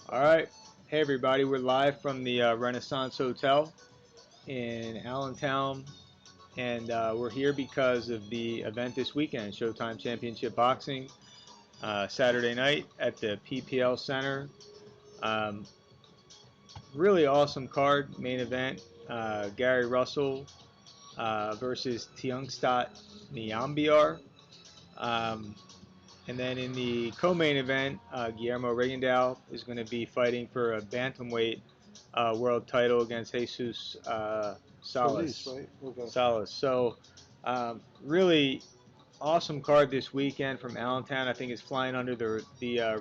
All right. Hey, everybody. We're live from the Renaissance Hotel in Allentown, and we're here because of the event this weekend, Showtime Championship Boxing, Saturday night at the PPL Center. Um, really awesome card, main event. Gary Russell versus Tugstsogt Nyambayar. Um, And then in the co-main event, Guillermo Rigondeaux is going to be fighting for a bantamweight world title against Jesus Solis, Salas. right? Okay. Salas. So really awesome card this weekend from Allentown. I think it's flying under the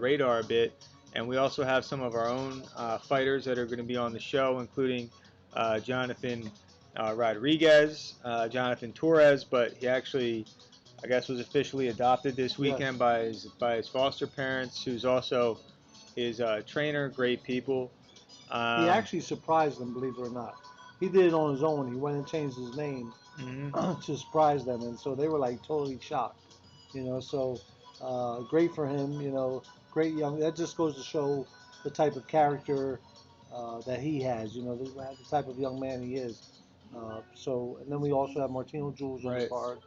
radar a bit. And we also have some of our own fighters that are going to be on the show, including Jonathan Rodriguez, Jonathan Torres, but he actually I guess was officially adopted this weekend Yes. by his foster parents, who's also his trainer. Great people. He Um, actually surprised them, believe it or not. He did it on his own. He went and changed his name mhm. to surprise them, and so they were like totally shocked. So great for him. Great young. That just goes to show the type of character that he has. The type of young man he is. And then we also have Martino Jules on the Right. card.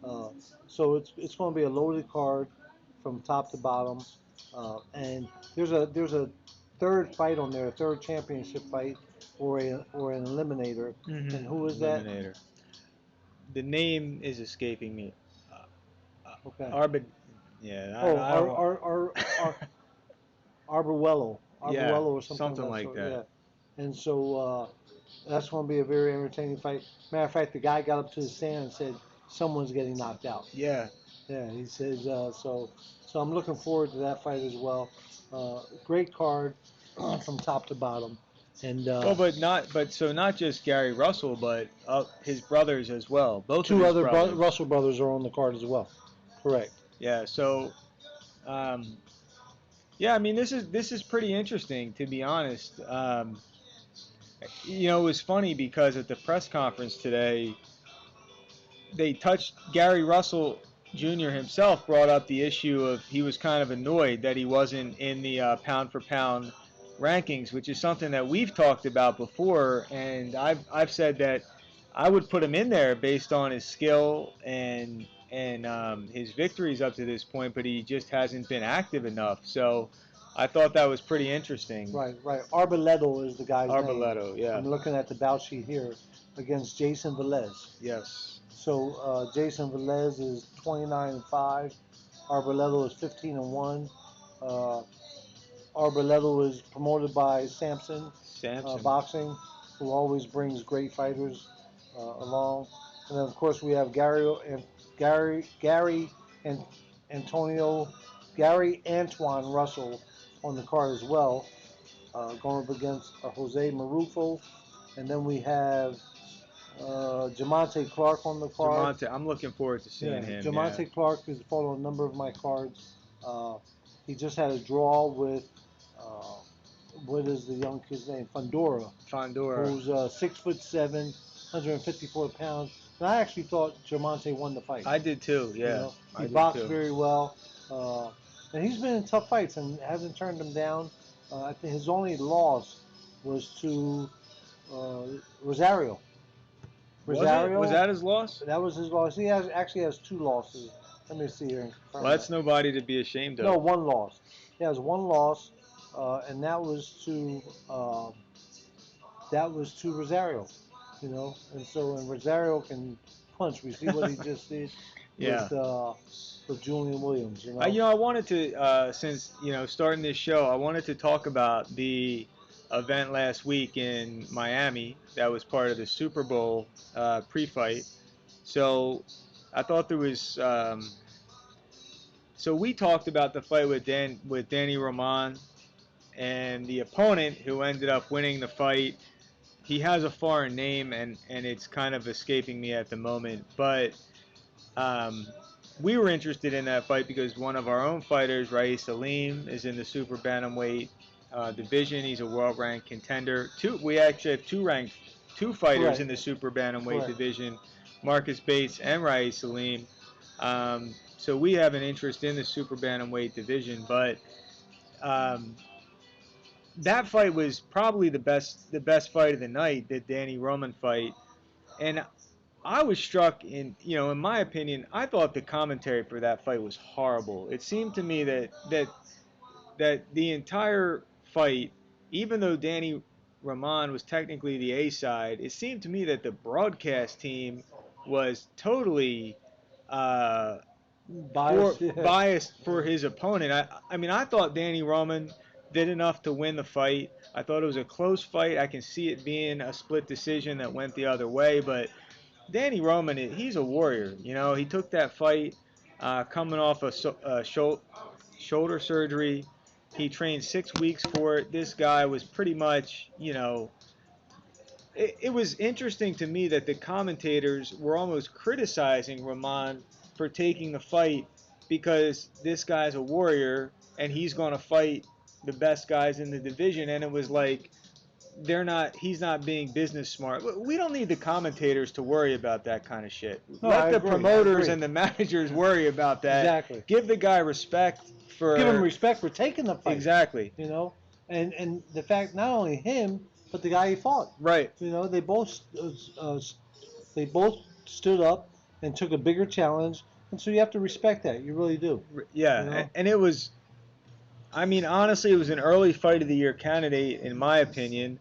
Uh, so it's going to be a loaded card from top to bottom. And there's a third fight on there, a third championship fight, or an eliminator. And who is that? Eliminator. The name is escaping me. Uh, Okay. Arbit. Yeah, Oh, I don't. Arborello, Yeah, or something of something that like sort. that. Yeah. And so that's going to be a very entertaining fight. Matter of fact, the guy got up to the stand and said someone's getting knocked out. Yeah. Yeah, he says so. So I'm looking forward to that fight as well. Great card from top to bottom, and Well, but not just Gary Russell, but his brothers as well. Both of two his other brothers. Russell brothers are on the card as well. Correct. Yeah. So um, yeah, I mean this is pretty interesting to be honest. It was funny because at the press conference today, they touched Gary Russell Jr. himself brought up the issue of he was kind of annoyed that he wasn't in the pound for pound rankings, which is something that we've talked about before, and I've said that I would put him in there based on his skill and his victories up to this point, but he just hasn't been active enough. So I thought that was pretty interesting. Right, right. Arboleto is the guy's name. Arboleto, yeah, I'm looking at the bout sheet here against Jason Velez. yes, So Jason Velez is 29-5. Arboleto is 15-1. Uh, Arboleto is promoted by Samson Samson. Boxing, who always brings great fighters along. And then of course we have Gary and Antonio Gary Antoine Russell on the card as well, going up against Jose Marufo. And then we have Jamonte Clark on the card. Jamonte, I'm looking forward to Yeah, seeing him. Yeah, Jamonte Clark is following a number of my cards. Uh, he just had a draw with uh, what is the young kid's name? Fundora, Fondora. who's 6'7", 154 pounds. And I actually thought Jamonte won the fight. I did too. You Yeah, know, he I did boxed too. very well, and he's been in tough fights and hasn't turned them down. I think his only loss was to Rosario. Was Rosario, that his loss? that was his loss. He actually has two losses. Let me see here and confirm Well, that's that. nobody to be ashamed No, of. one loss. He has one loss, and that was to Rosario. And Rosario can punch. We see what he just did Yeah. with uh, with Julian Williams. You know. I wanted to, since starting this show, I wanted to talk about the event last week in Miami that was part of the Super Bowl pre-fight. So I thought there was. So we talked about the fight with Danny Roman and the opponent who ended up winning the fight. He has a foreign name and it's kind of escaping me at the moment, but um, we were interested in that fight because one of our own fighters, Rais Salim, is in the super bantamweight division. He's a world ranked contender. We actually have two fighters Correct. in the super bantamweight Correct. division, Marcus Bates and Rais Salim. So we have an interest in the super bantamweight division, but um, that fight was probably the best fight of the night, the Danny Roman fight, and I was struck in my opinion, I thought the commentary for that fight was horrible. It seemed to me that the entire fight, even though Danny Rahman was technically the A side, it seemed to me that the broadcast team was totally uh, Bias, yeah. biased for his opponent. I mean, I thought Danny Roman did enough to win the fight. I thought it was a close fight. I can see it being a split decision that went the other way, but Danny Roman, he's a warrior. He took that fight coming off a shoulder surgery. He trained 6 weeks for it. This guy was pretty much, it was interesting to me that the commentators were almost criticizing Rahman for taking the fight because this guy's a warrior and he's going to fight the best guys in the division. And it was like, he's not being business smart. We don't need the commentators to worry about that kind of shit. No, Let I the agree. promoters and the managers worry about that. Exactly. Give the guy respect for Give him respect for taking the fight. Exactly. And the fact not only him but the guy he fought. Right. Uh, they both stood up and took a bigger challenge, and so you have to respect that. You really do. Yeah, and it was. I mean, honestly, it was an early fight of the year candidate, in my opinion.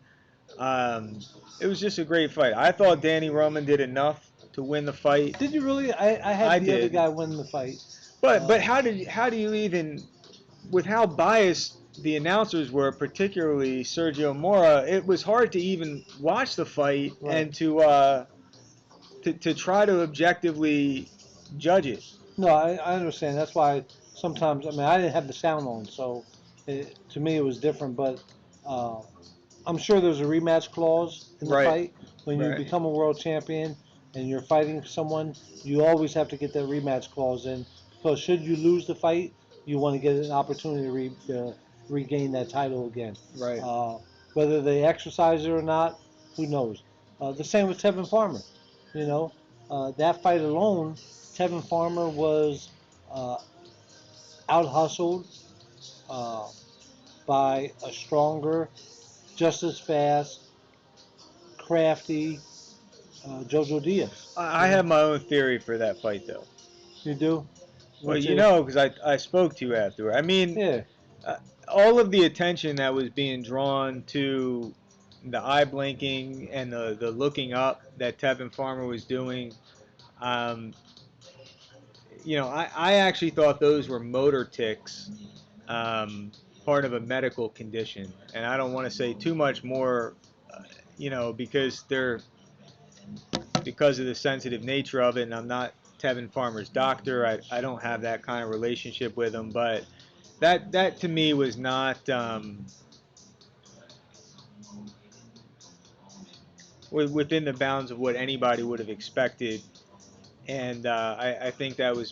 Um, it was just a great fight. I thought Danny Roman did enough to win the fight. Did you really? I had the other guy win the fight. But how do you even, with how biased the announcers were, particularly Sergio Mora, it was hard to even watch the fight and to try to objectively judge it. No, I understand. That's why sometimes, I mean, I didn't have the sound on, so to me it was different. But I'm sure there's a rematch clause in the fight. When you become a world champion and you're fighting someone, you always have to get that rematch clause in, because should you lose the fight, you want to get an opportunity to regain that title again. Right. Whether they exercise it or not, who knows? The same with Tevin Farmer. That fight alone, Tevin Farmer was out hustled by a stronger, just as fast, crafty Jojo Diaz. I have my own theory for that fight, though. You do? Well, because I spoke to you after. I mean, yeah. All of the attention that was being drawn to the eye blinking and the looking up that Tevin Farmer was doing, I actually thought those were motor tics, part of a medical condition. And I don't want to say too much more, because because of the sensitive nature of it, and I'm not Tevin Farmer's doctor. I don't have that kind of relationship with him, but that to me was not within the bounds of what anybody would have expected, and I think that was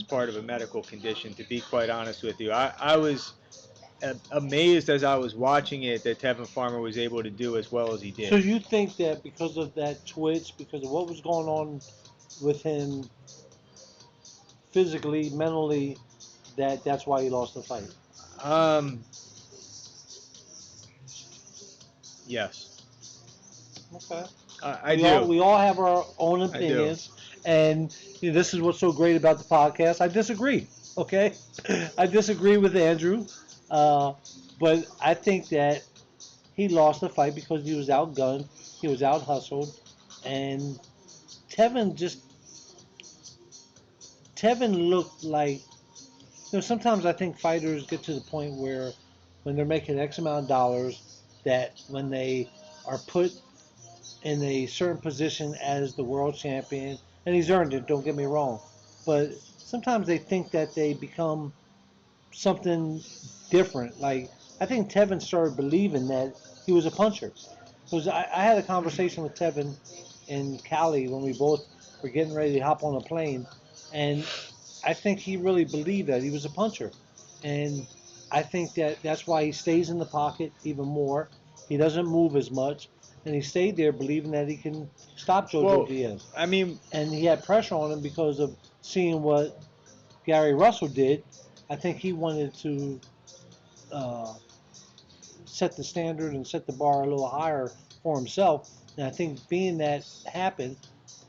part of a medical condition. To be quite honest with you, I was amazed as I was watching it that Tevin Farmer was able to do as well as he did. So you think that because of that twitch, because of what was going on with him physically, mentally, that's why he lost the fight? Yes. Okay. I do. We all have our own opinions, and this is what's so great about the podcast. I disagree. Okay, I disagree with Andrew, but I think that he lost the fight because he was outgunned, he was out hustled, and Tevin looked like. Sometimes I think fighters get to the point where when they're making X amount of dollars, that when they are put in a certain position as the world champion, and he's earned it, don't get me wrong, but sometimes they think that they become something different. Like, I think Tevin started believing that he was a puncher. Because I had a conversation with Tevin in Cali when we both were getting ready to hop on a plane, and I think he really believed that he was a puncher. And I think that's why he stays in the pocket even more. He doesn't move as much, and he stayed there believing that he can stop Jojo Diaz. I mean, and he had pressure on him because of seeing what Gary Russell did. I think he wanted to set the standard and set the bar a little higher for himself. And I think being that happened,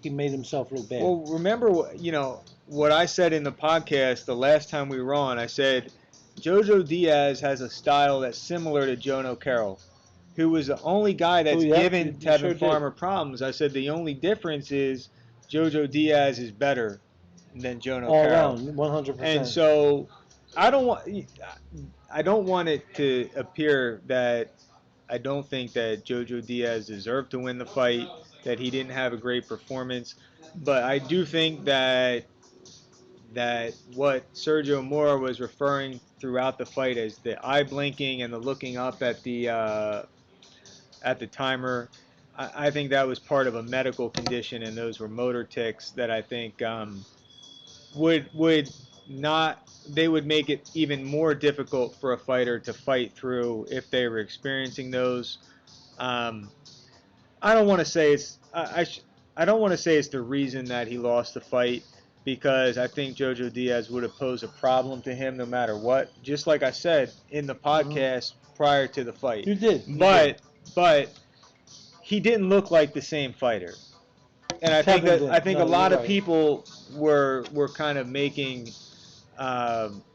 he made himself look bad. Well, remember, what I said in the podcast the last time we were on. I said Jojo Diaz has a style that's similar to Jono Carroll, who was the only guy Oh, that's yeah, given you Tevin sure did. Farmer problems. I said the only difference is Jojo Diaz is better than Jono All Carroll, around, and 100%. so I don't want I don't want it to appear that I don't think that Jojo Diaz deserved to win the fight, that he didn't have a great performance, but I do think that what Sergio Mora was referring throughout the fight as the eye blinking and the looking up at the timer, I think that was part of a medical condition, and those were motor tics that I think would not they would make it even more difficult for a fighter to fight through if they were experiencing those. Um, I don't want to say it's I don't want to say it's the reason that he lost the fight, because I think Jojo Diaz would have posed a problem to him no matter what. Just like I said in the Hmm. podcast prior to the fight, You did. You did. but he didn't look like the same fighter, and Tevin I did. think a No, you're lot of right. people were kind of making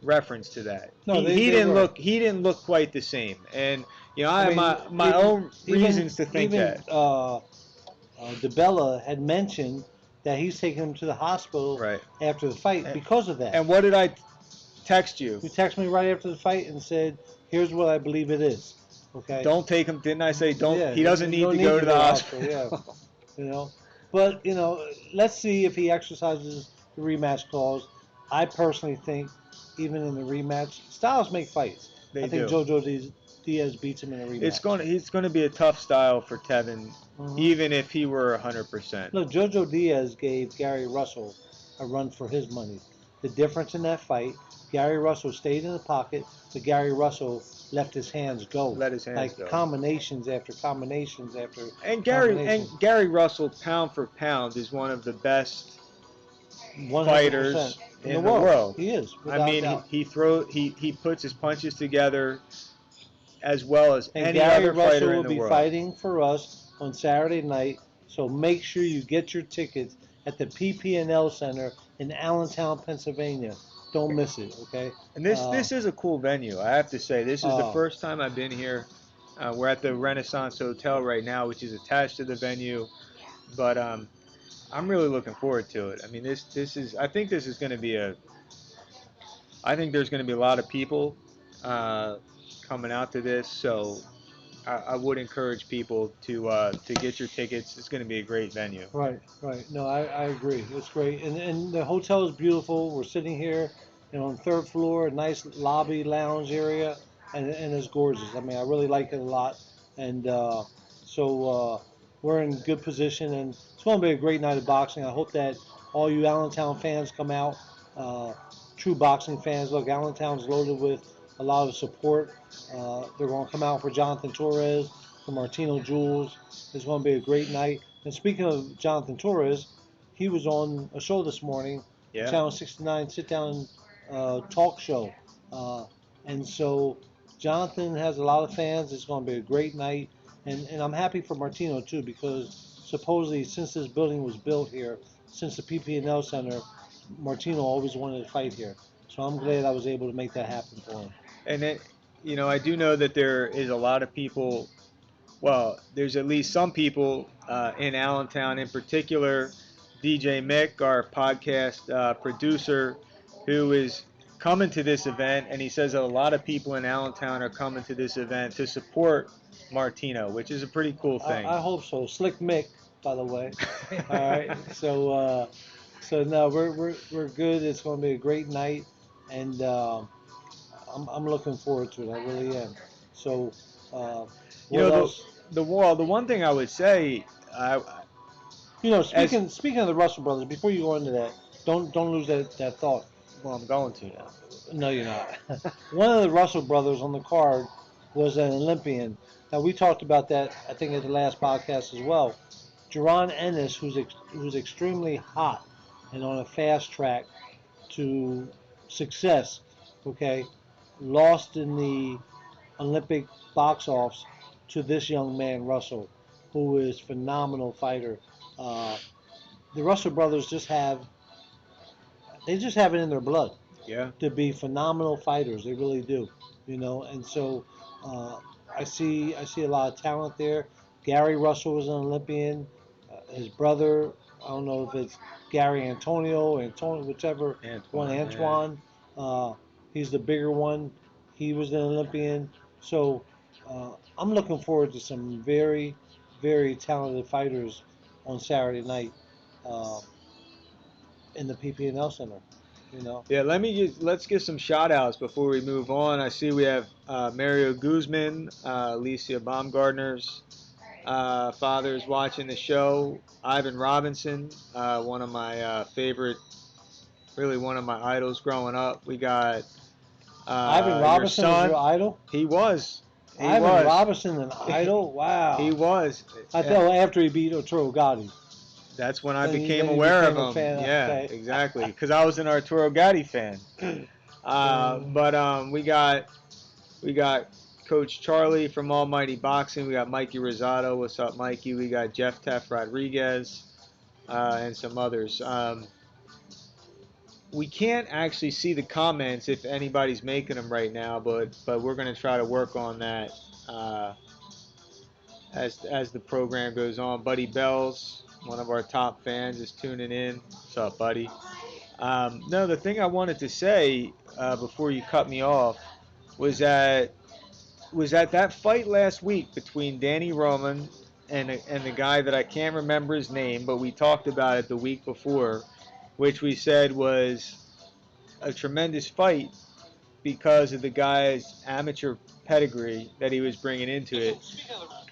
reference to that. No, they were. He didn't look quite the same, and I I have mean, my own even reasons to think even that. DeBella had mentioned that he's taking him to the hospital Right. after the fight And, because of that. and what did I text you? You texted me right after the fight and said, "Here's what I believe it is." Okay. Don't take him. Didn't I say don't? Yeah, He doesn't you need don't to need go to to go the to the hospital. Yeah, hospital. you know. But let's see if he exercises the rematch clause. I personally think, even in the rematch, styles make fights. I They think do. Diaz beats him in a It's rematch. going. He's going to be a tough style for Tevin, Hmm. even if he were 100%. Look, Jojo Diaz gave Gary Russell a run for his money. The difference in that fight, Gary Russell stayed in the pocket, but Gary Russell let his hands go. Let his hands Like go. combinations after combinations after And combinations. Gary Russell, pound for pound, is one of the best 100% fighters in the in the world. world. He is, I without mean, doubt. he puts his punches together as well as And any Gary other Russell fighter in will the be world. fighting for us on Saturday night. So make sure you get your tickets at the PP&L Center in Allentown, Pennsylvania. Don't miss it, okay? And Uh, this is a cool venue. I have to say, this is the uh, first time I've been here. We're at the Renaissance Hotel right now, which is attached to the venue. But I'm really looking forward to it. I mean, this is I think this is going to be a I think there's going to be a lot of people uh, coming out to this. So I would encourage people to get your tickets. It's going to be a great venue. right, right. No, I agree. It's great. And the hotel is beautiful. We're sitting here, on the third floor, a nice lobby lounge area, and it's gorgeous. I mean, I really like it a lot. And we're in good position, and it's going to be a great night of boxing. I hope that all you Allentown fans come out, uh, true boxing fans. Look, Allentown's loaded with a lot of support. They're going to come out for Jonathan Torres, for Martino Jules. It's going to be a great night. And speaking of Jonathan Torres, he was on a show this morning, Yeah. Channel 69 sit down talk show. Uh, and so Jonathan has a lot of fans. It's going to be a great night. And I'm happy for Martino, too, because supposedly since this building was built here, since the PP&L Center, Martino always wanted to fight here. So I'm glad I was able to make that happen for him. And I do know that there is a lot of people. Well, there's at least some people in Allentown, in particular, DJ Mick, our podcast producer, who is coming to this event, and he says that a lot of people in Allentown are coming to this event to support Martino, which is a pretty cool thing. I hope so. Slick Mick, by the way. All right. So no, we're good. It's going to be a great night, and I'm looking forward to it. I really am. So, uh, You what know, else? the one thing I would say, as Speaking of the Russell brothers, before you go into that, don't lose that thought. well, I'm going to now. No, you're not. One of the Russell brothers on the card was an Olympian. Now we talked about that, I think, at the last podcast as well. Jerron Ennis, who's extremely hot and on a fast track to success. Okay, lost in the Olympic box offs to this young man Russell, who is phenomenal fighter. Uh, the Russell brothers just have it in their blood Yeah. to be phenomenal fighters. They really do, And so uh, I see a lot of talent there. Gary Russell was an Olympian. His brother, I don't know if it's Gary Antonio, whichever one, Antoine. Yeah. Antoine. Uh, he's the bigger one. He was an Olympian. So I'm looking forward to some very, very talented fighters on Saturday night uh, in the PP&L Center. You know. Yeah, let's get some shout outs before we move on. I see we have Mario Guzman, Alicia Baumgartner's father's watching the show. Ivan Robinson, one of my favorite, really one of my idols growing up. We got Ivan your Robinson was your son. idol? He was. He Ivan was. Robinson, an idol? He Wow. was. I thought after he beat Arturo Gotti. That's when I Then became he aware of became a him. fan. Yeah, Okay. exactly. Because I was an Arturo Gatti fan. But we got Coach Charlie from Almighty Boxing. We got Mikey Rosado. What's up, Mikey? We got Jeff Teff Rodriguez and some others. We can't actually see the comments if anybody's making them right now, but we're going to try to work on that uh, as the program goes on. Buddy Bells, one of our top fans, is tuning in. What's up, buddy? No, the thing I wanted to say before you cut me off was that that fight last week between Danny Roman and the guy that I can't remember his name, but we talked about it the week before, which we said was a tremendous fight because of the guy's amateur pedigree that he was bringing into it.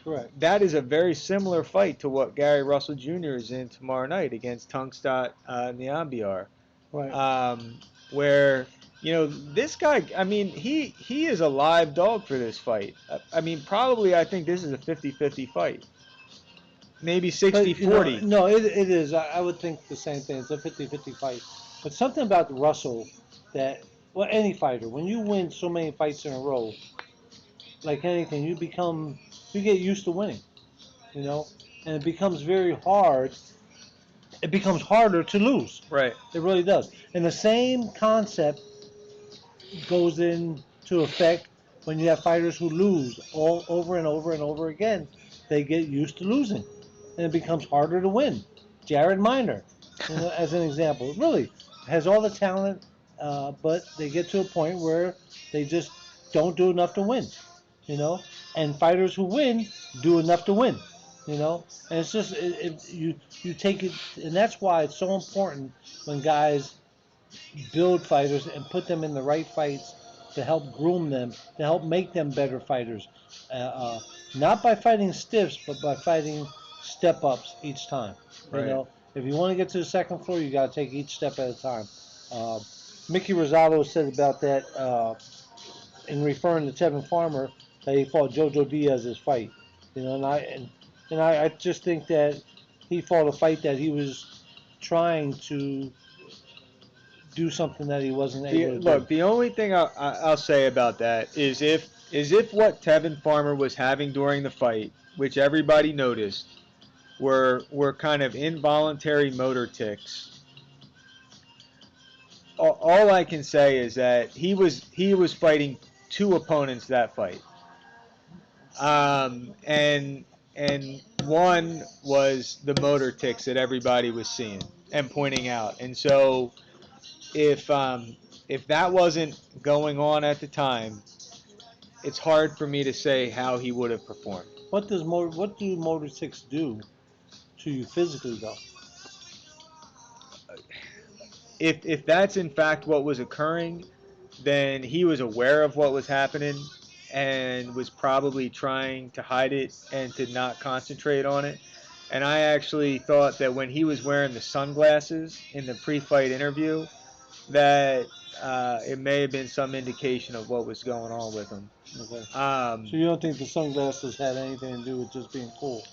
Correct. That is a very similar fight to what Gary Russell Jr. is in tomorrow night against Tugstsogt Nyambayar, Right. where this guy. I mean, he is a live dog for this fight. I mean, probably I think this is a 50-50 fight, maybe But, 60-40. no, it is. I would think the same thing. It's a 50-50 fight. But something about Russell that, well, any fighter, when you win so many fights in a row, like anything, you get used to winning, you know? And it becomes very hard. It becomes harder to lose. Right. It really does. And the same concept goes into effect when you have fighters who lose all over and over and over again. They get used to losing, and it becomes harder to win. Jared Miner, as an example, really has all the talent, but they get to a point where they just don't do enough to win, you know. And fighters who win do enough to win, And it's just you take it, and that's why it's so important when guys build fighters and put them in the right fights to help groom them, to help make them better fighters. Uh, uh, Not by fighting stiffs, but by fighting step ups each time. Right. If you want to get to the second floor, you got to take each step at a time. Uh, Mickey Rosado said about that in referring to Tevin Farmer that he fought Jojo Diaz's fight. And I just think that he fought a fight that he was trying to do something that he wasn't able to do. Look, the only thing I'll say about that is if what Tevin Farmer was having during the fight, which everybody noticed, were kind of involuntary motor tics. All I can say is that he was fighting two opponents that fight, and one was the motor tics that everybody was seeing and pointing out, and so if that wasn't going on at the time, it's hard for me to say how he would have performed. What do motor tics do to you physically though? If that's in fact what was occurring, then he was aware of what was happening and was probably trying to hide it and to not concentrate on it. And I actually thought that when he was wearing the sunglasses in the pre-fight interview, that it may have been some indication of what was going on with him. Okay. Um, So you don't think the sunglasses had anything to do with just being cool?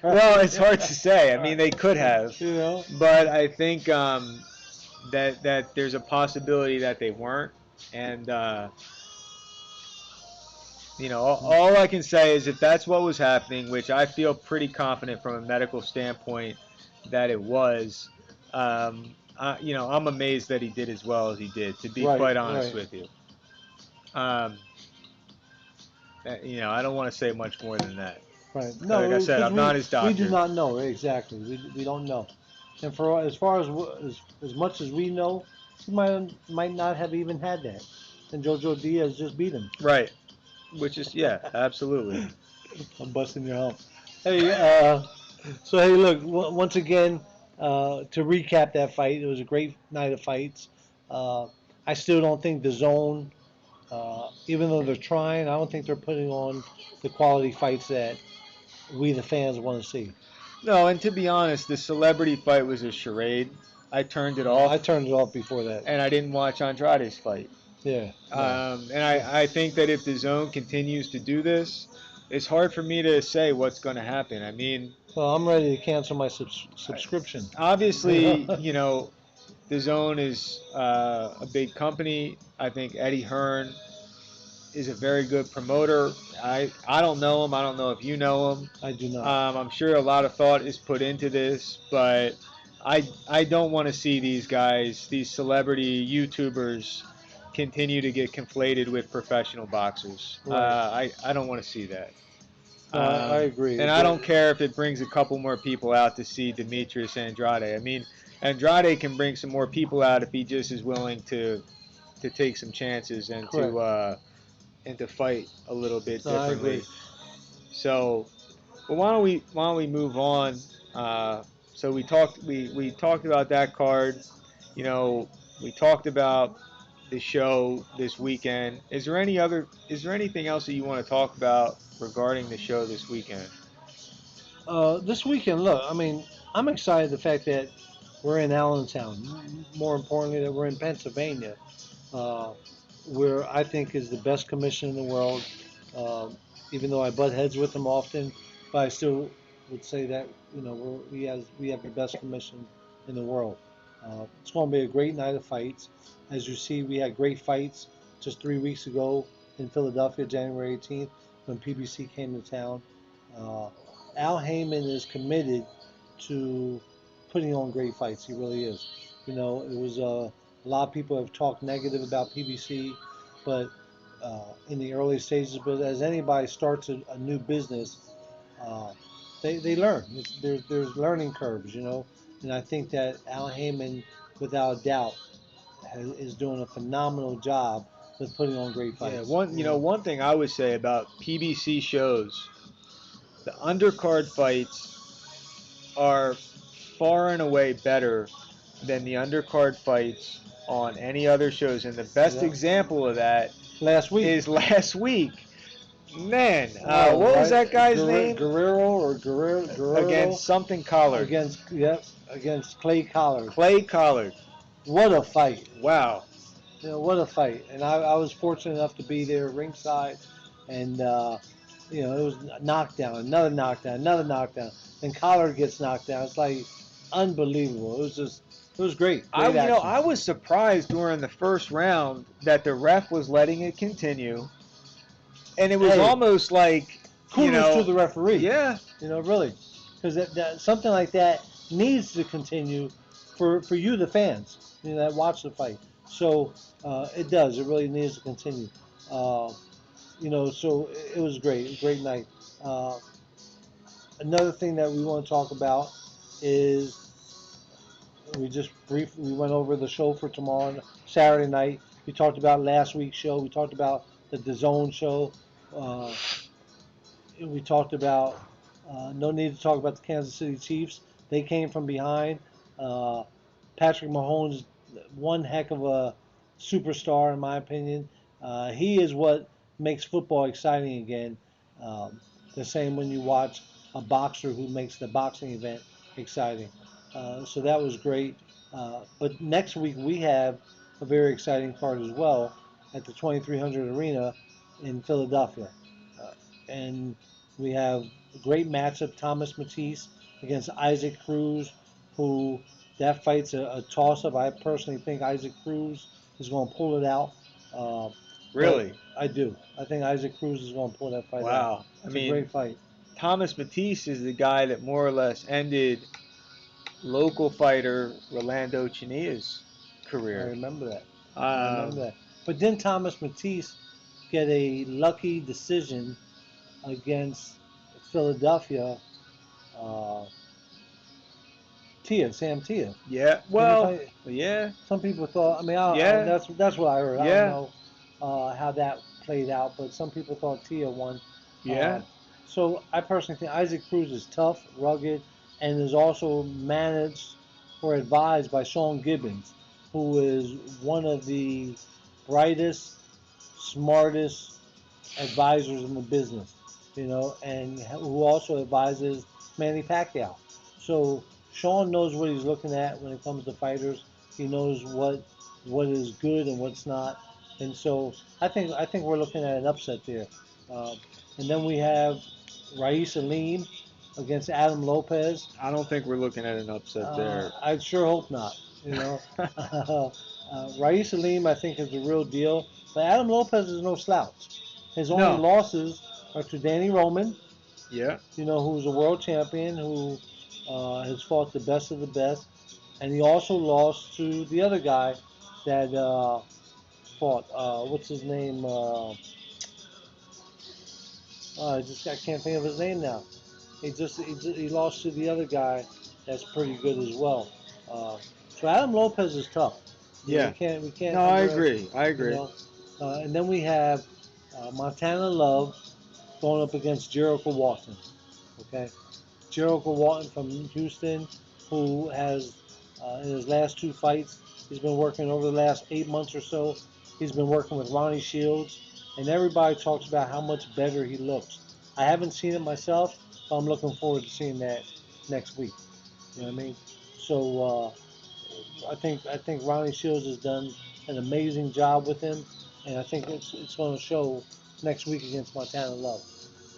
well, it's hard to say. I mean, they could have, but I think that there's a possibility that they weren't, and All I can say is if that's what was happening, which I feel pretty confident from a medical standpoint that it was, I'm amazed that he did as well as he did, to be Right, quite honest right, with you. Um, I don't want to say much more than that. right. Like I No, said, because I'm not his we do doctor. not know exactly. We don't know. And for as far as much as we know, he might not have even had that, and JoJo Diaz just beat him. Right. Which is, yeah, absolutely. I'm busting your hump. Hey, so hey, look, once again, to recap that fight, it was a great night of fights. Uh, I still don't think the zone, even though they're trying, I don't think they're putting on the quality fights that we the fans want to see. No, and to be honest, the celebrity fight was a charade. I turned it I off, turned it off before that. and I didn't watch Andrade's fight. Yeah, no. And I think that if the zone continues to do this, it's hard for me to say what's going to happen. I mean, Well, I'm ready to cancel my subscription. obviously, the zone is a big company. I think Eddie Hearn is a very good promoter. I don't know him. I don't know if you know him. I do not. I'm sure a lot of thought is put into this, but I don't want to see these guys, these celebrity YouTubers, continue to get conflated with professional boxers. Right. I don't want to see that. No, I agree. And I don't care if it brings a couple more people out to see Demetrius Andrade. I mean, Andrade can bring some more people out if he just is willing to take some chances Correct. and to fight a little bit No, I agree. differently. So, but why don't we move on? So we talked about that card. You know, we talked about the show this weekend. Is there anything else that you want to talk about regarding the show this weekend? This weekend, look, I mean, I'm excited the fact that we're in Allentown. More importantly, that we're in Pennsylvania, uh, where I think is the best commission in the world. Um, Even though I butt heads with them often, but I still would say that we have the best commission in the world. It's going to be a great night of fights. As you see, we had great fights just 3 weeks ago in Philadelphia, January 18th, when PBC came to town. Uh, Al Heyman is committed to putting on great fights. He really is. It was a lot of people have talked negative about PBC, but in the early stages. But as anybody starts a new business, uh, they learn. There's learning curves, and I think that Al Heyman, without a doubt, is doing a phenomenal job with putting on great Yeah, fights. one thing I would say about PBC shows, the undercard fights are far and away better than the undercard fights on any other shows. And the best Yeah. example of that Last week. is last week. Man, Oh, what was right. that guy's name? Guerrero or Guerrero Against something Collard. against Clay Collard. Clay Collard. What a fight! Wow. What a fight! And I was fortunate enough to be there ringside, and it was a knockdown, another knockdown. Then Collard gets knocked down. It's like unbelievable. It was great action. I was surprised during the first round that the ref was letting it continue, and it was Hey, almost like, kudos to the referee. yeah, Really, because something like that needs to continue for you, the fans, that watch the fight. So it does. It really needs to continue. Uh, so it was great, great night. Uh, Another thing that we want to talk about is we went over the show for tomorrow, Saturday night. We talked about last week's show. We talked about the DAZN show. Uh, we talked about no need to talk about the Kansas City Chiefs. They came from behind. Uh, Patrick Mahomes, one heck of a superstar in my opinion. He is what makes football exciting again. Um, the same when you watch a boxer who makes the boxing event exciting. So that was great. But next week we have a very exciting card as well at the 2300 Arena in Philadelphia. And we have a great matchup, Thomas Matisse against Isaac Cruz, who that fight's a toss-up. I personally think Isaac Cruz is going to pull it out. Uh, but Really? I do. I think Isaac Cruz is going to pull that fight out. Wow. I It's a mean, great fight. Thomas Matisse is the guy that more or less ended local fighter Rolando Chinia's I career. remember that. I remember Um, that. But then Thomas Matisse get a lucky decision against Philadelphia. Uh, Sam Tia. yeah. Didn't he Well, fight? yeah. Some people thought. I mean, Yeah. that's what I heard. I don't Yeah. know how that played out, but some people thought Tia won. Uh, Yeah. so I personally think Isaac Cruz is tough, rugged, and is also managed or advised by Sean Gibbons, who is one of the brightest, smartest advisors in the business, and who also advises Manny Pacquiao. So Sean knows what he's looking at when it comes to fighters. He knows what is good and what's not, and so I think we're looking at an upset there. Uh, and then we have Rais Alim against Adam Lopez. I don't think we're looking at an upset there. I sure hope not. Rais Salim, I think, is the real deal. But Adam Lopez is no slouch. His only No. losses are to Danny Roman, Yeah. who's a world champion, who has fought the best of the best. And he also lost to the other guy that fought. What's his name? I can't think of his name now. He lost to the other guy that's pretty good as well. Uh, so Adam Lopez is tough. Yeah. We can't No, I under agree. I you agree. know. And then we have Montana Love going up against Jericho Walton. Okay, Jericho Walton from Houston, who has in his last two fights, he's been working over the last 8 months or so. He's been working with Ronnie Shields, and everybody talks about how much better he looks. I haven't seen it myself, but I'm looking forward to seeing that next week. You know what I mean? So I think Ronnie Shields has done an amazing job with him, and I think it's going to show next week against Montana Love.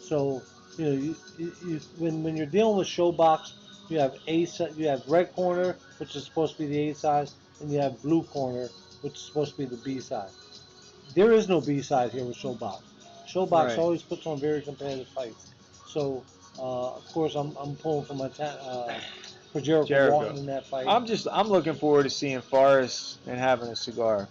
So when you're dealing with ShowBox, you have red corner, which is supposed to be the A side, and you have blue corner, which is supposed to be the B side. There is no B side here with ShowBox. ShowBox Right. always puts on very competitive fights. So of course I'm pulling for Jericho Jericho. Walton in that fight. I'm looking forward to seeing Forrest and having a cigar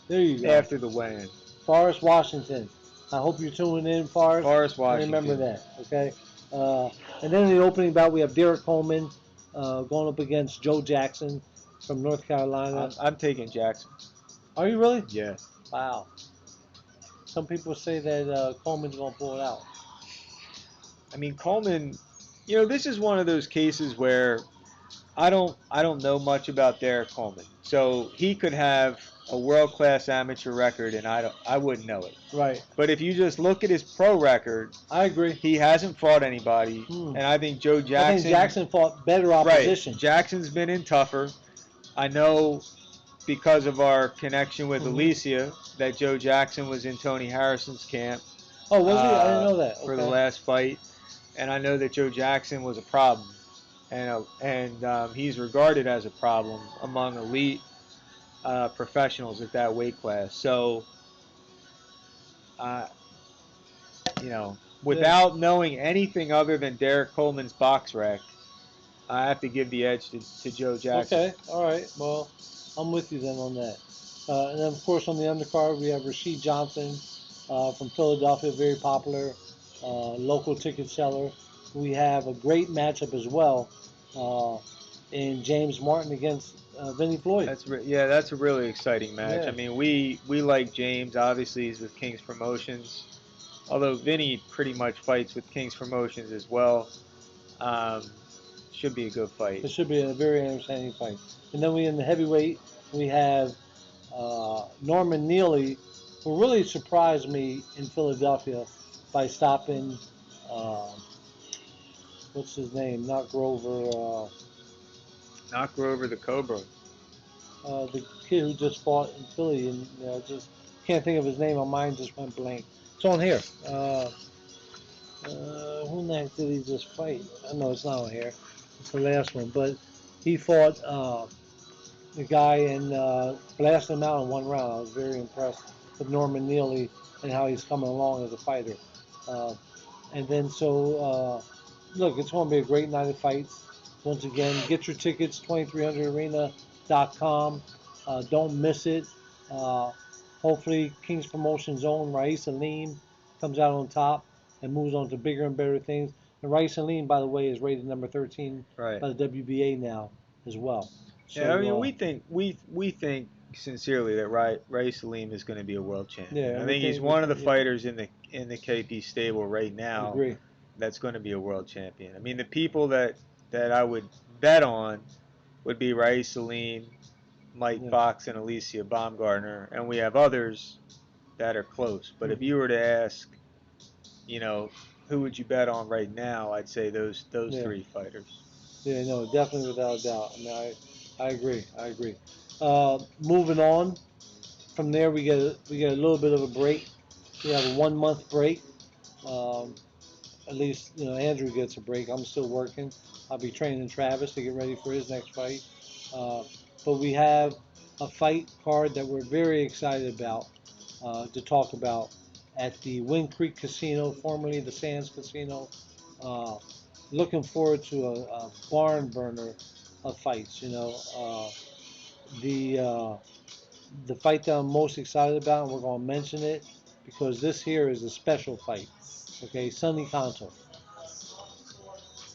There you go. after the weigh-in. Forrest Washington. I hope you're tuning in, Forrest. Forrest And remember Washington. that, okay? Uh, and then in the opening bout, we have Derek Coleman going up against Joe Jackson from North Carolina. I'm taking Jackson. Are you really? Yeah. Wow. Some people say that Coleman's going to pull it out. I mean Coleman. This is one of those cases where I don't know much about Derek Coleman. So he could have a world class amateur record and I wouldn't know it. Right. But if you just look at his pro record, I agree. he hasn't fought anybody. Hmm. And I think Joe I think Jackson, Jackson fought better right. opposition. Jackson's been in tougher. I know because of our connection with Hmm. Alicia that Joe Jackson was in Tony Harrison's camp Oh, was he? I didn't know that. for the Okay. last fight. And I know that Joe Jackson was a problem. He's regarded as a problem among elite professionals at that weight class. So, uh, Yeah. without knowing anything other than Derek Coleman's box rec, I have to give the edge to Joe Jackson. Okay. All right. Well, I'm with you then on that. And then, of course, on the undercard, we have Rasheed Johnson from Philadelphia, very popular local ticket seller. We have a great matchup as well uh, in James Martin against Vinnie Floyd. That's a really exciting match. I Yeah. mean, we like James. Obviously, he's with King's Promotions. Although Vinny pretty much fights with King's Promotions as well. Um, should be a good fight. It should be a very entertaining fight. And then in the heavyweight, we have Norman Neely, who really surprised me in Philadelphia by stopping, uh, what's his name? Not Grover. Knock Grover the Cobra. The kid who just fought in Philly, and just can't think of his name. My mind just went blank. It's on here. Who in the heck did he just fight? I know it's not on here. It's the last one, but he fought the guy and blasted him out in one round. I was very impressed with Norman Neely and how he's coming along as a fighter. Uh, and then look, it's going to be a great night of fights. Once again, get your tickets, 2300arena.com. Don't miss it. Uh, Hopefully, King's Promotions own Raisa Aleem comes out on top and moves on to bigger and better things. And Raisa Aleem, by the way, is rated number 13 Right. by the WBA now as well. Yeah, I mean, So, we think sincerely that Ray Salim is going to be a world champion. yeah, I we think he's think we one of the think yeah, fighters in the KP stable right I now agree. that's going to be a world champion. I mean, the people that I would bet on would be Ray Salim, Mike Yeah, Fox, and Alicia Baumgartner, and we have others that are close. But if hmm you were to ask, you know, who would you bet on right now? I'd say those yeah, three fighters. yeah. No, definitely without a doubt. I mean, I agree. I agree. Moving on from there, we get a little bit of a break. We have a 1 month break. Um, at least Andrew gets a break. I'm still working. I'll be training Travis to get ready for his next fight. Uh, but we have a fight card that we're very excited about to talk about at the Wind Creek Casino, formerly the Sands Casino. Uh, Looking forward to a barn burner of fights. The the fight that I'm most excited about, and we're going to mention it because this here is a special fight. Okay, Sonny Conto.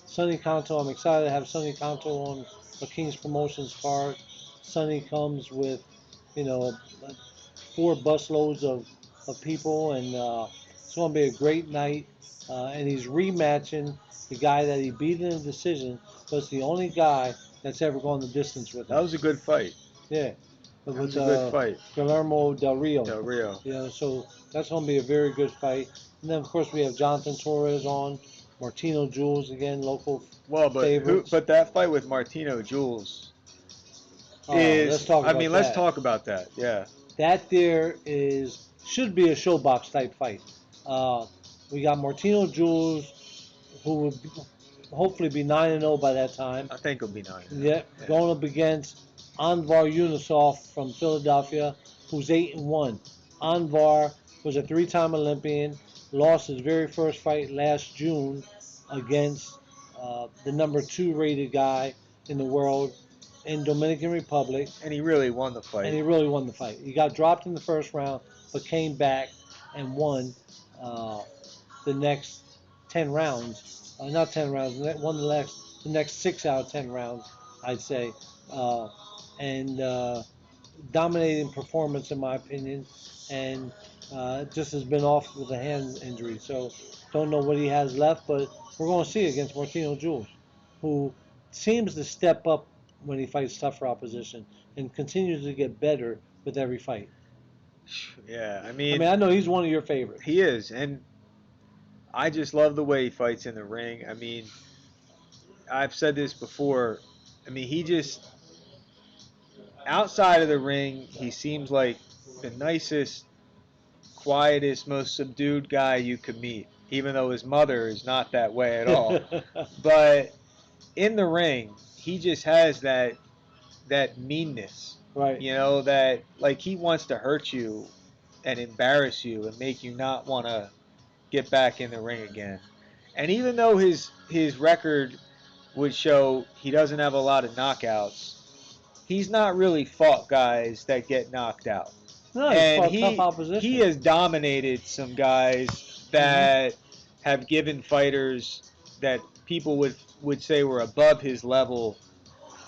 Sonny Conto, I'm excited to have Sonny Conto on a King's Promotions card. Sonny comes with, you know, 4 busloads of people, and it's going to be a great night. And he's rematching the guy that he beat in a decision, but it's the only guy that's ever gone the distance with That him. was a good fight. Yeah, That was with a good fight. Guillermo Del Rio. Del Rio. So that's going to be a very good fight. And then of course we have Jonathan Torres on, Martino Jules again, local Well, but who? favorites. But that fight with Martino Jules Oh, let's is. talk I about mean, let's that. talk about that. Yeah. That there is should be a showbox type fight. Uh, we got Martino Jules, who will hopefully be 9-0 by that time. I think it'll be 9-0. Yep, Yeah. going up against Anvar Yunusov from Philadelphia, who's 8-1. Anvar was a 3-time Olympian, lost his very first fight last June against the number 2 rated guy in the world in Dominican Republic, And he really won the and fight. he really won the fight. He got dropped in the first round, but came back and won uh, the next 10 rounds. Not 10 rounds, won the next 6 out of 10 rounds, I'd say. Uh, and Dominating performance, in my opinion. And just has been off with a hand injury. So don't know what he has left, but we're going to see against Martino Jules, who seems to step up when he fights tougher opposition and continues to get better with every fight. Yeah. I I mean, mean, I know he's one of your favorites. he is, and I just love the way he fights in the ring. I mean, I've said this before. I mean, he just outside of the ring, he seems like the nicest, quietest, most subdued guy you could meet. Even though his mother is not that way at all, but in the ring, he just has that meanness. Right. You know, that like he wants to hurt you and embarrass you and make you not want to get back in the ring again. And even though his record would show he doesn't have a lot of knockouts, he's not really fought guys that get knocked out. No, he's And fought tough he opposition. has dominated some guys Hmm. that have given fighters that people would say were above his level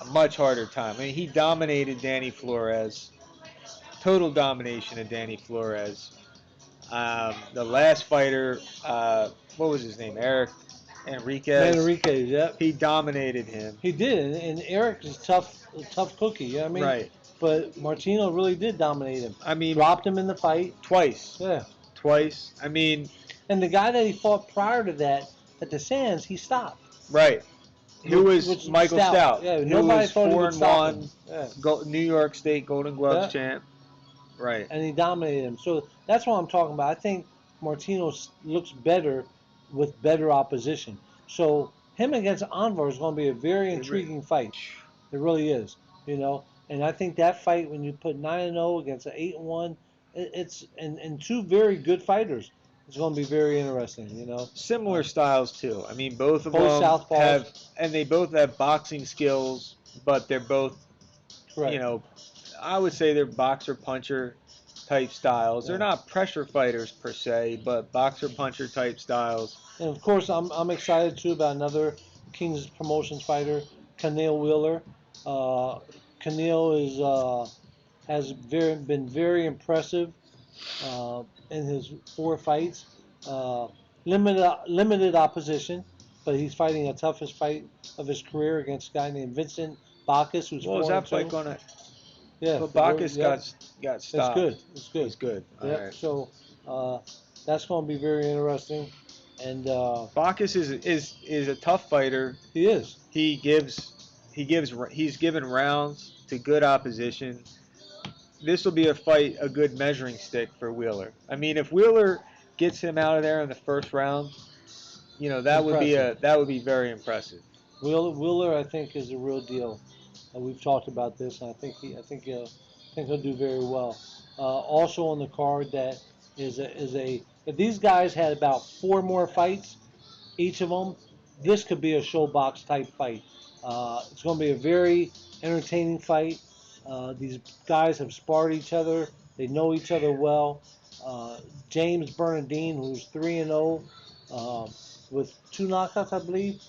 a much harder time. I mean, he dominated Danny Flores, total domination of Danny Flores. The last fighter, what was his name? Eric Enriquez. Manriquez, yep. He dominated him. He did, and Eric is tough, a tough cookie. You know what I mean? Right. But Martino really did dominate him. I mean, Dropped him in the fight. twice. Yeah. Twice. I mean, And the guy that he fought prior to that at the Sands, he stopped. right. Who was Which Michael Stout? Yeah, Who nobody was thought he four would and stop him. one, Yeah. New York State Golden Gloves Yeah. champ. Right. And he dominated him. So that's what I'm talking about. I think Martino looks better with better opposition. So him against Anvar is going to be a very intriguing fight. It really is, you know. And I think that fight, when you put 9-0 against an 8-1 it's and two very good fighters. It's going to be very interesting. Similar styles too. I mean, both of Both them southpaws. have, and they both have boxing skills, but they're both, you Correct. know, I would say they're boxer puncher type styles. They're Yeah. not pressure fighters per se, but boxer puncher type styles. And of course, I'm excited too about another King's Promotions fighter, Canelo Wheeler. Uh, Canelo has been very impressive in his four fights. Uh, limited opposition, but he's fighting a toughest fight of his career against a guy named Vincent Bacchus, who's Well, is four and that fight two. gonna? Yeah, But Bacchus yep, got it's stopped. good. It's good. He's good. All Yep. right. So uh, that's going to be very interesting, and Bacchus is a tough fighter. he is. He's given rounds to good opposition. This will be a good measuring stick for Wheeler. I mean, if Wheeler gets him out of there in the first round, Impressive. that would be very impressive. Wheeler, I think, is a real deal. We've talked about this, and I think he'll do very well. Also on the card that is a if these guys had about four more fights, each of them, this could be a showbox type fight. It's going to be a very entertaining fight. These guys have sparred each other. They know each other well. Uh, James Bernardine, who's 3-0 with two knockouts, I believe,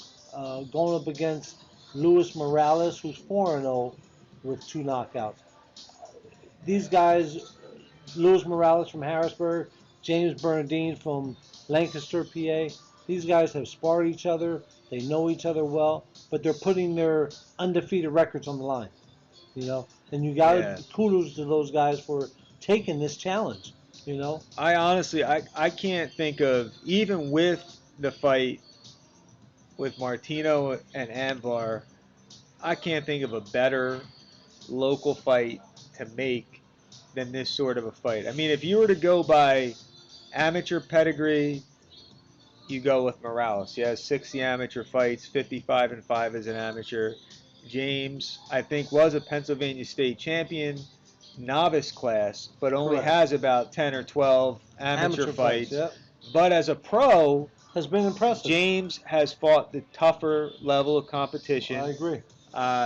going up against Luis Morales, who's 4-0 with two knockouts. These guys, Luis Morales from Harrisburg, James Bernardine from Lancaster, PA. These guys have sparred each other. They know each other well, but they're putting their undefeated records on the line. And you got Yeah. to kudos to those guys for taking this challenge. I honestly, I can't think of, even with the fight with Martino and Anvar, I can't think of a better local fight to make than this sort of a fight. I mean, if you were to go by amateur pedigree, you go with Morales. He has 60 amateur fights, 55 and 5 as an amateur. James, I think, was a Pennsylvania state champion, novice class, but only Correct. has about 10 or 12 amateur Amateur fights, fights. yep. But as a pro, Has been impressive. James has fought the tougher level of I competition. agree.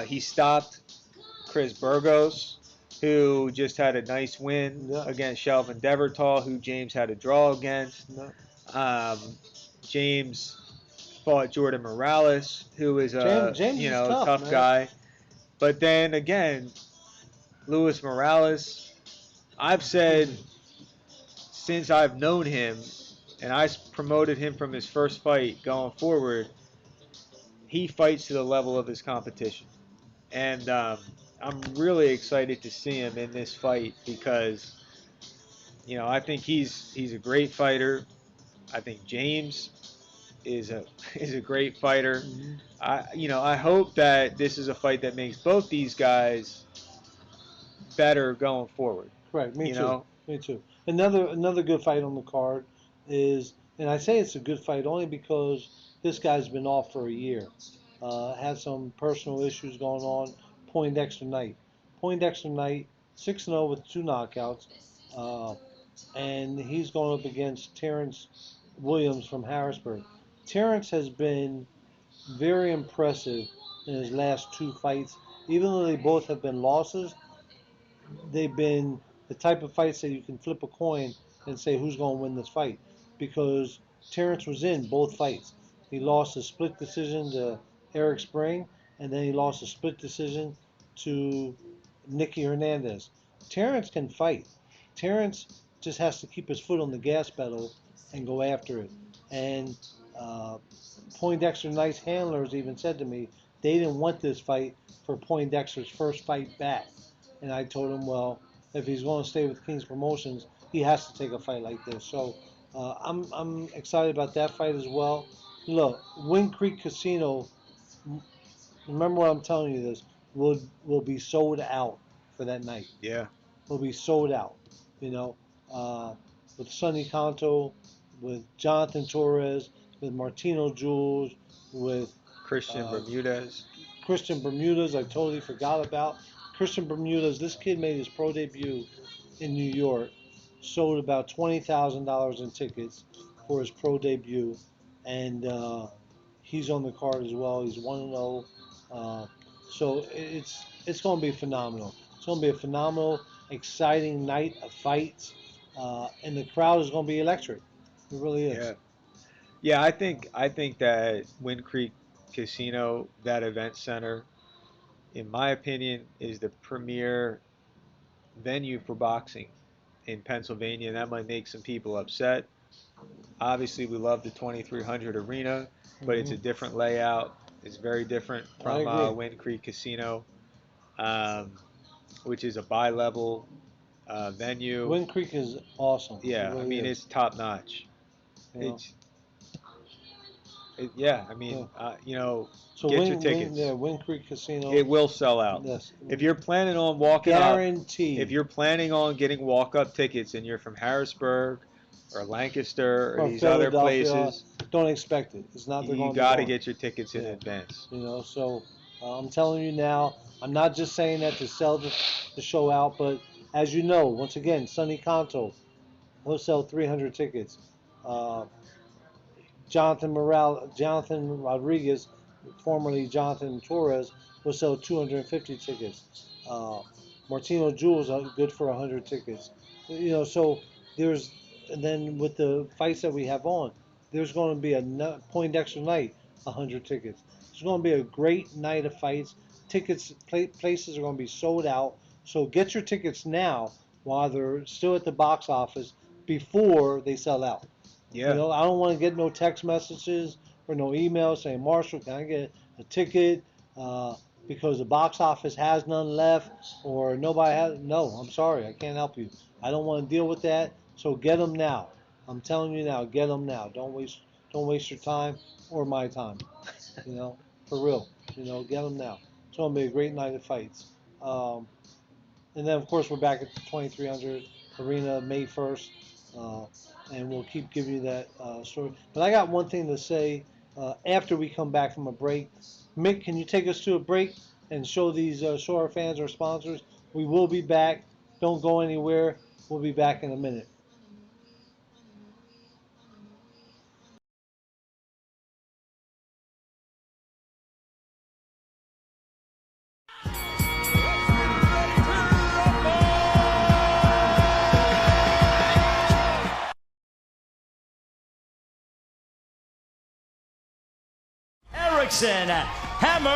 He stopped Chris Burgos, who just had a nice win Yeah. against Shelvin Devertall, who James had a draw against. No. Um, James fought Jordan Morales, who is James is tough, tough man. guy. But then again, Luis Morales, I've said since I've known him, and I promoted him from his first fight going forward, he fights to the level of his competition. And I'm really excited to see him in this fight because, I think he's a great fighter. I think James is a is a great fighter. Mm-hmm. I hope that this is a fight that makes both these guys better going forward. Right, me You too. know, Me too. Another good fight on the card is, and I say it's a good fight only because this guy's been off for a year. Had some personal issues going on. Poindexter Knight. Poindexter Knight, 6-0 with two knockouts, uh, and he's going up against Terrence Williams from Harrisburg. Terrence has been very impressive in his last two fights, even though they both have been losses. They've been the type of fights that you can flip a coin and say who's going to win this fight, because Terrence was in both fights. He lost a split decision to Eric Spring, and then he lost a split decision to Nicky Hernandez. Terrence can fight. Terrence just has to keep his foot on the gas pedal and go after it. And uh, Poindexter Knight's handlers even said to me they didn't want this fight for Poindexter's first fight back. And I told him, well, if he's going to stay with King's Promotions, he has to take a fight like this. So I'm excited about that fight as well. Look, Wind Creek Casino. Remember what I'm telling you. This will be sold out for that night. yeah. Will be sold out. You know, uh, with Sonny Canto, with Jonathan Torres, with Martino Jules, with Christian uh, Bermudez. Christian Bermudez. I totally forgot about Christian Bermudez. This kid made his pro debut in New York. sold about $20,000 in tickets for his pro debut, and he's on the card as well. He's 1-0, so it's going to be phenomenal. It's going to be a phenomenal, exciting night of fights, and the crowd is going to be electric. It really is. Yeah. Yeah, I think that Wind Creek Casino, that event center, in my opinion, is the premier venue for boxing in Pennsylvania, and that might make some people upset. Obviously, we love the 2300 arena, but it's Hmm. a different layout. It's very different I from agree. Wind Creek Casino, um, which is a bi-level venue. Wind Creek is awesome. It Yeah, I really mean is. it's top notch. You know. It's yeah, I Yeah. mean So get your tickets. Yeah, Wind Creek Casino. It will sell out. Yes. If you're planning on walking up, if Guaranteed. you're planning on getting walk-up tickets and you're from Harrisburg or Lancaster or Or these other Philadelphia, places, don't expect it. It's not. They're you going to be got to gone. get your tickets in Yeah. advance. So I'm telling you now. I'm not just saying that to sell the show out, but as you know, once again, Sonny Conto, he'll sell 300 tickets. Uh, Jonathan Rodriguez, formerly Jonathan Torres, will sell 250 tickets. Uh, Martino Jules are good for 100 tickets. So there's, and then with the fights that we have on, there's going to be a Poindexter night, 100 tickets. It's going to be a great night of fights. Places are going to be sold out. So get your tickets now while they're still at the box office before they sell out. Yeah, I don't want to get no text messages or no emails saying, Marshall, can I get a ticket? Uh, because the box office has none left or nobody has. No, I'm sorry. I can't help you. I don't want to deal with that. So get them now. I'm telling you now, get them now. Don't waste your time or my time. For real. Get them now. It's going to be a great night of fights. Um, and then, of course, we're back at the 2300 Arena May 1st, uh, and we'll keep giving you that story. But I got one thing to say after we come back from a break. Mick, can you take us to a break and show our fans, our sponsors? We will be back. Don't go anywhere. We'll be back in a minute. Erickson, Hammer,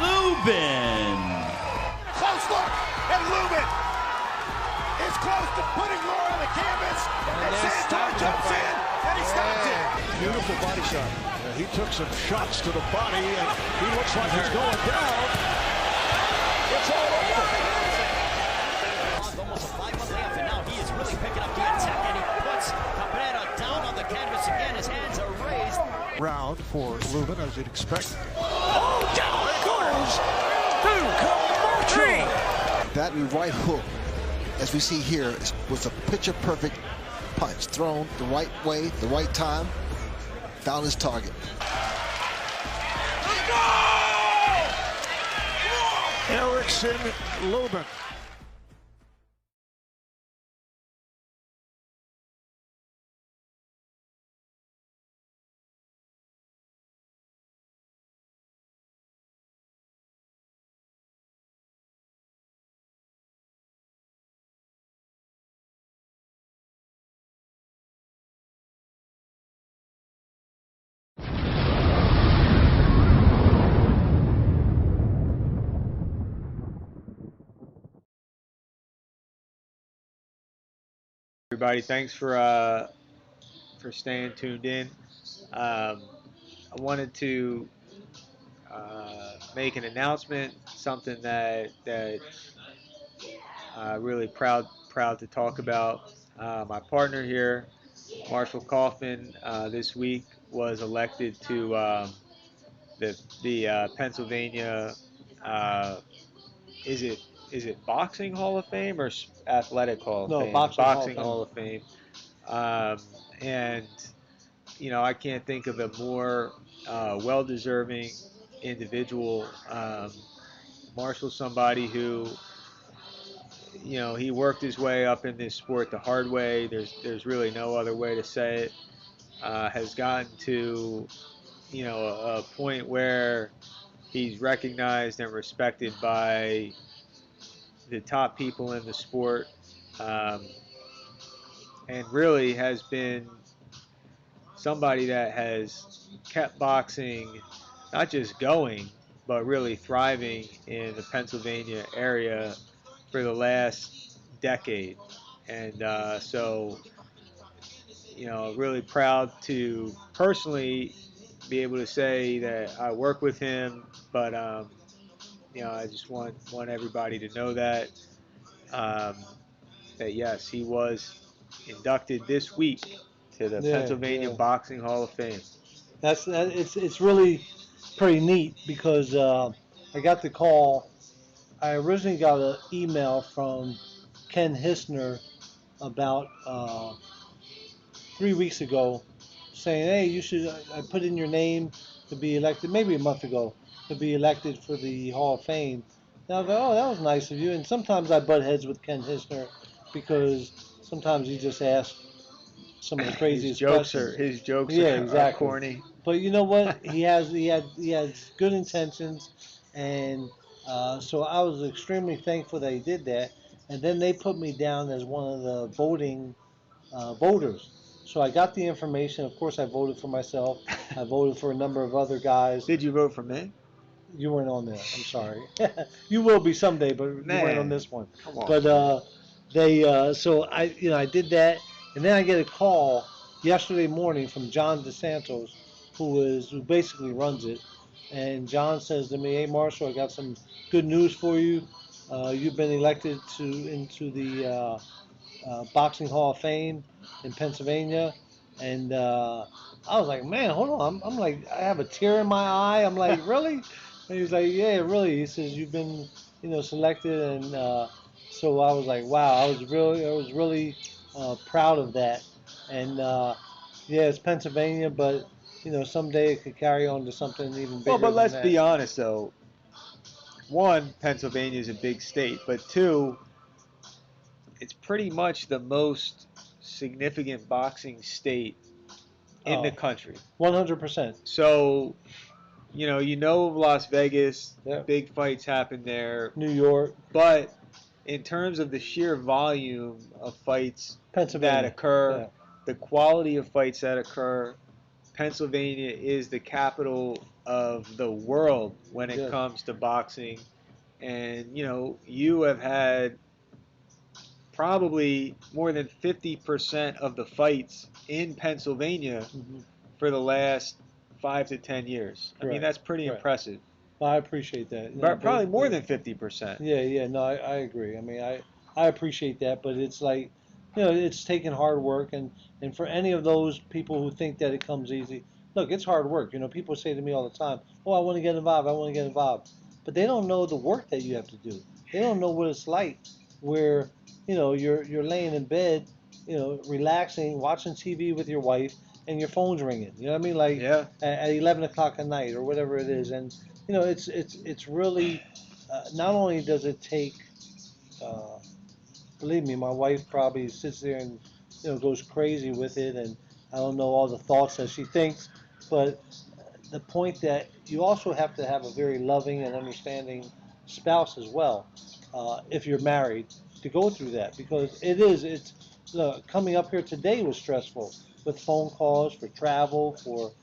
Lubin. Close look, and Lubin is close to putting more on the canvas. And Santor jumps in, and he stops it. Beautiful body shot. He took some shots to the body, and he looks like he's going down. It's all over. Almost a 5-1 layup, and now he is really picking up the attack, and he puts Cabrera down on the canvas again. His hands are raised. Round for Lubin, as you'd expect. Oh, down it goes! Marshall! That right hook, as we see here, was a picture-perfect punch, thrown the right way, the right time, found his target. Erickson, Lubin. everybody, thanks for staying tuned in. I wanted to make an announcement, something that really proud to talk about. My partner here, Marshall Kauffman, this week was elected to the Pennsylvania. Uh, is it Boxing Hall of Fame or Athletic Hall of No, Fame? Boxing Hall of Boxing Fame. Hall of Fame. Um, and I can't think of a more well-deserving individual. Marshall's somebody who you know, he worked his way up in this sport the hard way. There's really no other way to say it. Has gotten to, you know, a point where he's recognized and respected by the top people in the sport, um, and really has been somebody that has kept boxing not just going, but really thriving in the Pennsylvania area for the last decade. And so, you know, really proud to personally be able to say that I work with him, but you know, I just want everybody to know that um, that yes, he was inducted this week to the Yeah, Pennsylvania yeah. Boxing Hall of Fame. It's really pretty neat because I got the call. I originally got an email from Ken Hissner about 3 weeks ago, saying, "Hey, you should." I put in your name to be elected, maybe a month ago, to be elected for the Hall of Fame. And I was like, "Oh, that was nice of you." And sometimes I butt heads with Ken Hissner because sometimes he just asks some of the craziest questions. His jokes Yeah, are exactly. corny. But you know what? He has good intentions, and so I was extremely thankful that he did that. And then they put me down as one of the voting voters. So I got the information. Of course, I voted for myself. I voted for a number of other guys. Did you vote for me? You weren't on there. I'm sorry. You will be someday, but you weren't on Man, this one. come on. But so I did that, and then I get a call yesterday morning from John DeSantos, who basically runs it, and John says to me, "Hey Marshall, I got some good news for you. You've been elected into the Boxing Hall of Fame in Pennsylvania," and I was like, "Man, hold on." I'm like, I have a tear in my eye. I'm like, "Really?" And he's like, "Yeah, really." He says, "You've been, selected," and so I was like, "Wow." I was really proud of that, and yeah, it's Pennsylvania, but someday it could carry on to something even Well, bigger but than let's that. be honest though. One, Pennsylvania is a big state, but two, it's pretty much the most significant boxing state in the Oh, country. 100%. So, you know of Las Vegas, Yeah. big fights happen there, New York, but in terms of the sheer volume of fights that Pennsylvania. occur, Yeah. the quality of fights that occur, Pennsylvania is the capital of the world when it Yes. comes to boxing. And, you have had probably more than 50% of the fights in Pennsylvania Hmm. for the last 5 to 10 years. I mean, Correct. that's pretty Correct. impressive. Well, I appreciate that. But probably more than 50%. Yeah, yeah. No, I agree. I mean, I appreciate that, but it's like, it's taking hard work, and for any of those people who think that it comes easy, look, it's hard work. People say to me all the time, "Oh, I want to get involved. I want to get involved," but they don't know the work that you have to do. They don't know what it's like, where you're laying in bed, relaxing, watching TV with your wife, and your phone's ringing. You know what I mean? Like Yeah. at 11 o'clock at night or whatever it is, and it's really not only does it take, uh, believe me, my wife probably sits there and goes crazy with it, and I don't know all the thoughts that she thinks, but the point that you also have to have a very loving and understanding spouse as well, if you're married, to go through that, because it's look, coming up here today was stressful with phone calls for travel, for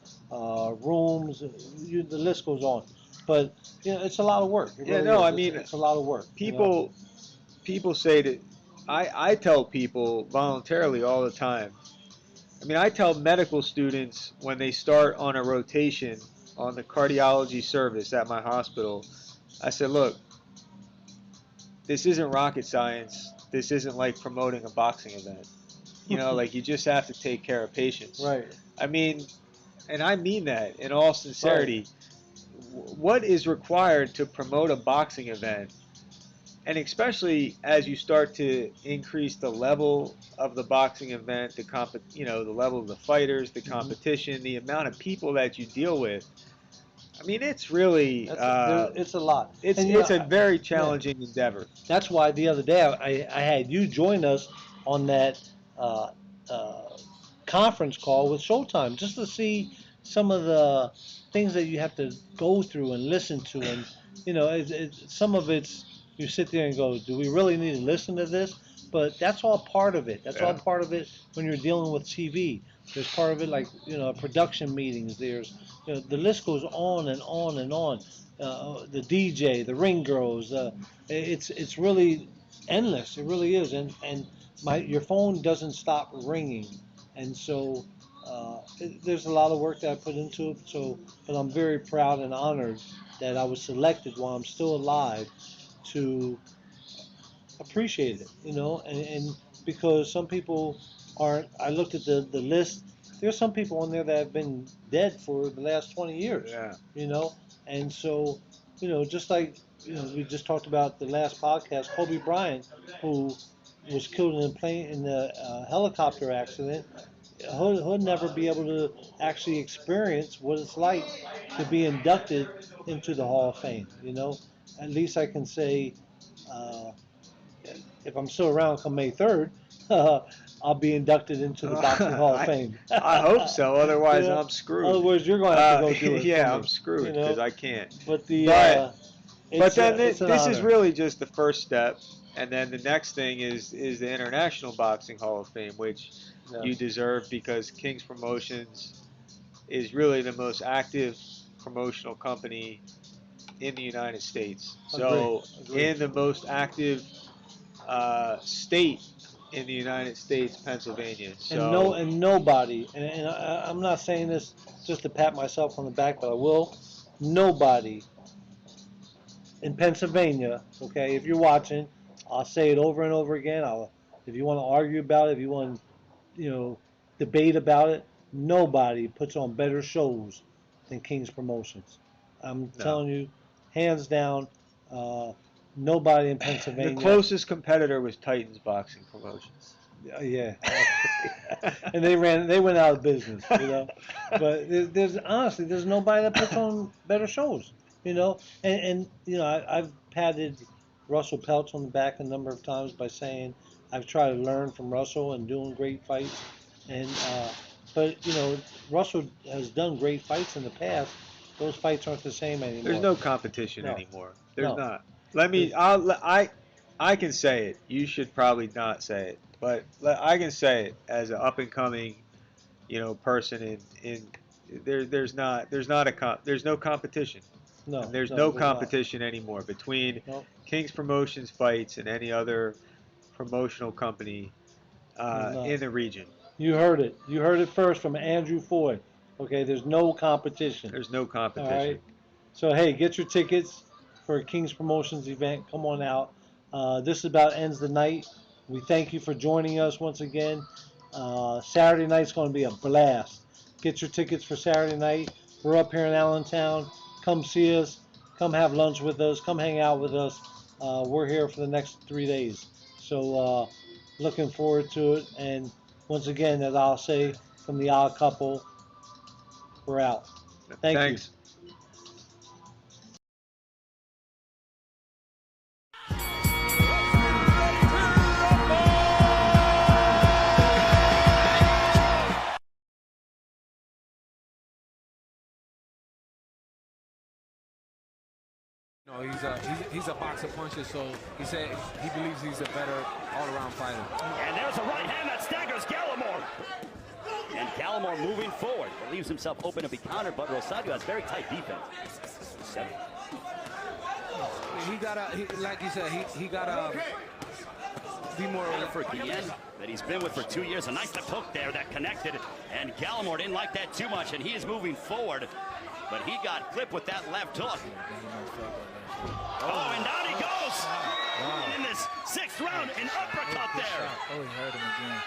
rooms, the list goes on, but it's a lot of work. It Yeah, really no, is. I It's, mean, it's a lot of work. people say that I tell people voluntarily all the time. I mean, I tell medical students when they start on a rotation on the cardiology service at my hospital, I said, look, this isn't rocket science. This isn't like promoting a boxing event. Like you just have to take care of patients. Right. I mean, and I mean that in all Right. sincerity. What is required to promote a boxing event? And especially as you start to increase the level of the boxing event, the level of the fighters, the Hmm. competition, the amount of people that you deal with. I mean, it's really It's a lot. it's And, you it's know, a very challenging endeavor. that's why the other day I had you join us on that uh, uh, conference call with Showtime just to see some of the things that you have to go through and listen to, and you know, some of it's you sit there and go, do we really need to listen to this? But that's all part of it. That's all Yeah. part of it when you're dealing with TV. There's part of it like, you know, production meetings. There's, you know, the list goes on and on and on. The DJ, the ring girls. It's really endless. It really is. And your phone doesn't stop ringing, and so there's a lot of work that I put into it. So, but I'm very proud and honored that I was selected while I'm still alive to appreciate it. You know, and because some people aren't. I looked at the list. There's some people on there that have been dead for the last 20 years. Yeah. You know, and so, you know, just like, you know, we just talked about the last podcast, Kobe Bryant, who was killed in a plane in the helicopter accident. He'll never be able to actually experience what it's like to be inducted into the Hall of Fame. You know, at least I can say, uh, if I'm still around come May 3rd, I'll be inducted into the Boxing Hall of Fame. I hope so. Otherwise, You know? I'm screwed. Otherwise, you're going to have to go do it. Yeah, for I'm me, screwed you know? because I can't. But the But it's, then it's an this is honor. really just the first step, and then the next thing is the International Boxing Hall of Fame, which Yeah. you deserve because King's Promotions is really the most active promotional company in the United States. So, Agreed. in the most active state in the United States, Pennsylvania. So, And nobody, and I'm not saying this just to pat myself on the back, but I will. Nobody in Pennsylvania, okay, if you're watching, I'll say it over and over again. If you want to argue about it, if you want to, you know, debate about it, nobody puts on better shows than King's Promotions. I'm no. telling you, hands down, nobody in The Pennsylvania. closest competitor was Titans Boxing Promotions. Yeah, and they went out of business, you know. But there's honestly, there's nobody that puts on better shows, you know. And you know, I've patted Russell Peltz on the back a number of times by saying I've tried to learn from Russell and doing great fights. And but you know, Russell has done great fights in the past. Those fights aren't the same anymore. There's no competition No. anymore. There's No. not. I can say it. You should probably not say it, but I can say it as an up and coming, you know, person there's no competition. No, And there's no, no there's not. competition anymore between No. King's Promotions fights and any other promotional company No. in the region. You heard it. You heard it first from Andrew Foy. Okay, there's no competition. There's no All competition. right. So hey, get your tickets for King's Promotions event. Come on out. This about ends the night. We thank you for joining us once again. Saturday night's going to be a blast. Get your tickets for Saturday night. We're up here in Allentown. Come see us. Come have lunch with us. Come hang out with us. We're here for the next 3 days. So looking forward to it. And once again, as I'll say from the Odd Couple, we're out. Thanks. No, he's a boxer puncher, so he said he believes he's a better all-around fighter. And there's a right hand that staggers Gallimore. And Gallimore moving forward. Leaves himself open to be countered, but Rosario has very tight defense. He gotta, like you said, he gotta be more For Guillen, that he's been with for 2 years. A nice left hook there that connected. And Gallimore didn't like that too much, and he is moving forward. But he got clipped with that left hook. Oh, and down he goes. In this 6th round, an uppercut there. Oh, he hurt him again.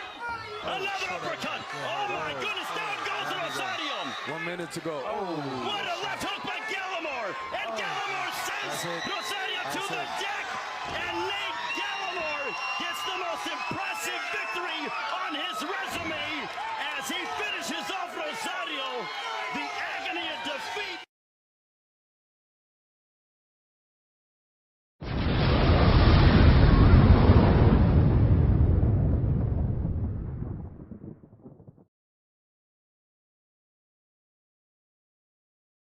Another uppercut. Oh, my goodness, down goes Rosario. 1 minute to go. Oh. What a left hook by Gallimore. And Gallimore sends Rosario to the deck.